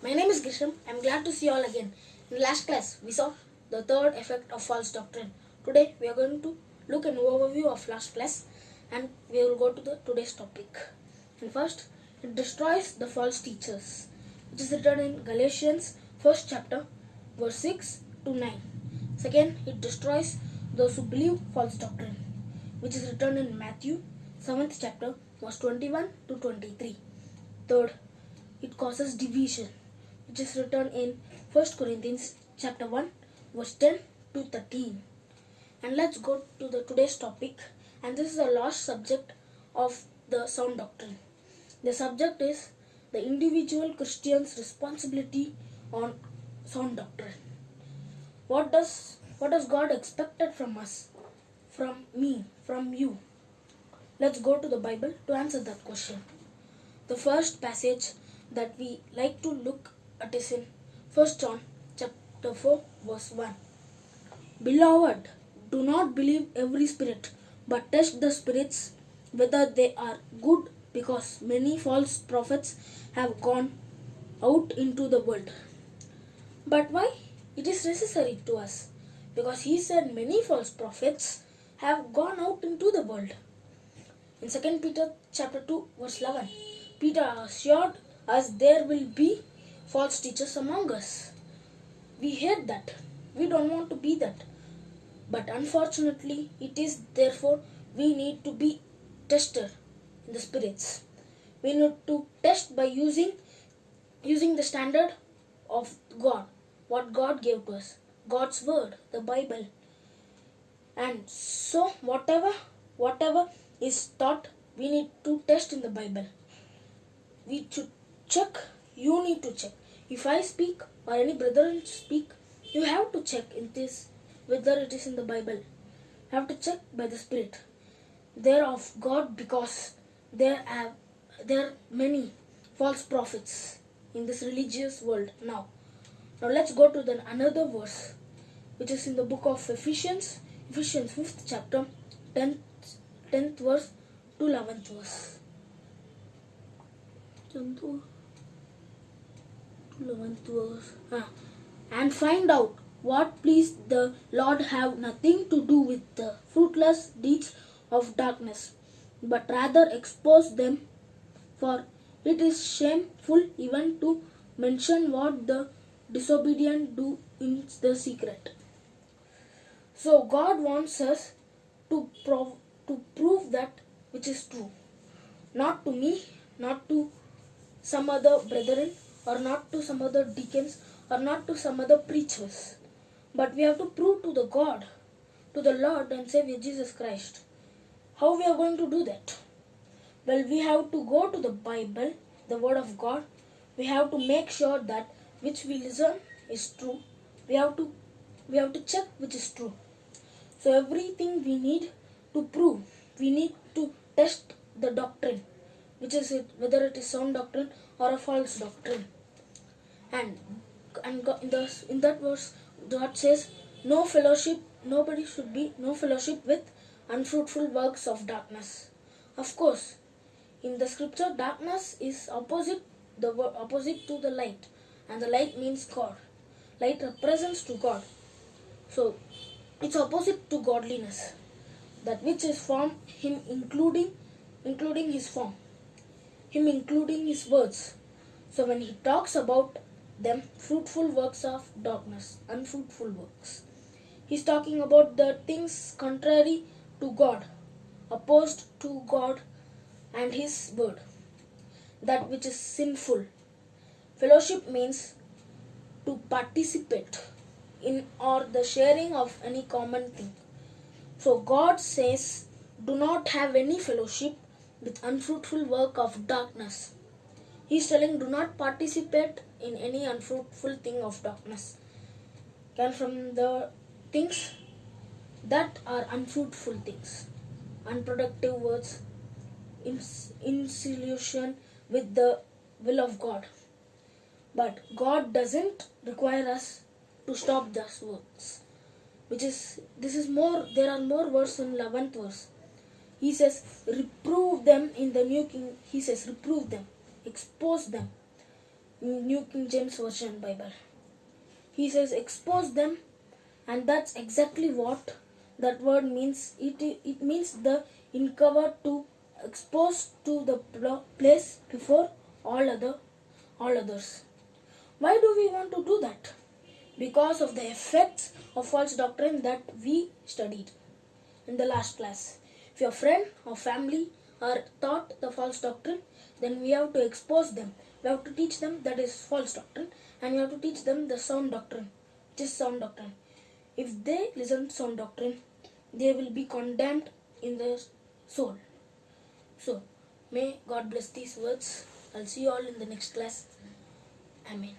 My name is Grisham. I am glad to see you all again. In the last class, we saw the third effect of false doctrine. Today, we are going to look an overview of last class and we will go to the today's topic. And first, it destroys the false teachers, which is written in Galatians 1st chapter, verse 6 to 9. Second, it destroys those who believe false doctrine, which is written in Matthew 7th chapter, verse 21 to 23. Third, it causes division, which is written in 1 Corinthians chapter 1 verse 10 to 13. And let's go to the today's topic, and this is the last subject of the sound doctrine. The subject is the individual Christian's responsibility on sound doctrine. What does God expected from us, from me, from you? Let's go to the Bible to answer that question. The first passage that we like to look at is in 1 John chapter 4 verse 1. Beloved, do not believe every spirit, but test the spirits whether they are good, because many false prophets have gone out into the world. But why it is necessary to us? Because he said many false prophets have gone out into the world. In 2 Peter chapter 2 verse 11, Peter assured us there will be false teachers among us. We hate that. We don't want to be that. But unfortunately, it is therefore we need to be tested in the spirits. We need to test by using the standard of God, what God gave to us, God's word, the Bible. And so whatever is taught, we need to test in the Bible. We should check. You need to check. If I speak or any brother speak, you have to check in this whether it is in the Bible. You have to check by the Spirit. They are of God, because there are many false prophets in this religious world now. Now let's go to another verse, which is in the book of Ephesians 5th chapter, 10th verse to 11th verse. 11th verse. And find out what pleased the Lord, have nothing to do with the fruitless deeds of darkness, but rather expose them, for it is shameful even to mention what the disobedient do in the secret. So God wants us to prove that which is true, not to me, not to some other brethren, or not to some other deacons, or not to some other preachers, but we have to prove to the God, to the Lord and Savior Jesus Christ. How we are going to do that? Well, we have to go to the Bible, the Word of God. We have to make sure that which we listen is true. We have to check which is true. So everything we need to prove, we need to test the doctrine, which is it, whether it is sound doctrine or a false doctrine. And in that verse, God says, no fellowship with unfruitful works of darkness. Of course, in the scripture, darkness is opposite to the light, and the light means God. Light represents to God. So it's opposite to godliness, that which is form, him including his form, him including his words. So when he talks about them, fruitful works of darkness, unfruitful works, he's talking about the things contrary to God, opposed to God and his word, that which is sinful. Fellowship means to participate in or the sharing of any common thing. So God says, do not have any fellowship with unfruitful work of darkness. He's telling, do not participate in any unfruitful thing of darkness. And from the things that are unfruitful things, unproductive words, in solution with the will of God. But God doesn't require us to stop those works. There are more verses in 11th verse. He says, reprove them in the New King. He says, reprove them, expose them. New King James Version Bible. He says expose them, and that's exactly what that word means. It means the uncover, to expose to the place before all others. Why do we want to do that? Because of the effects of false doctrine that we studied in the last class. If your friend or family are taught the false doctrine, then we have to expose them. We have to teach them that is false doctrine, and we have to teach them the sound doctrine, which is sound doctrine. If they listen to sound doctrine, they will be condemned in the soul. So, may God bless these words. I'll see you all in the next class. Amen.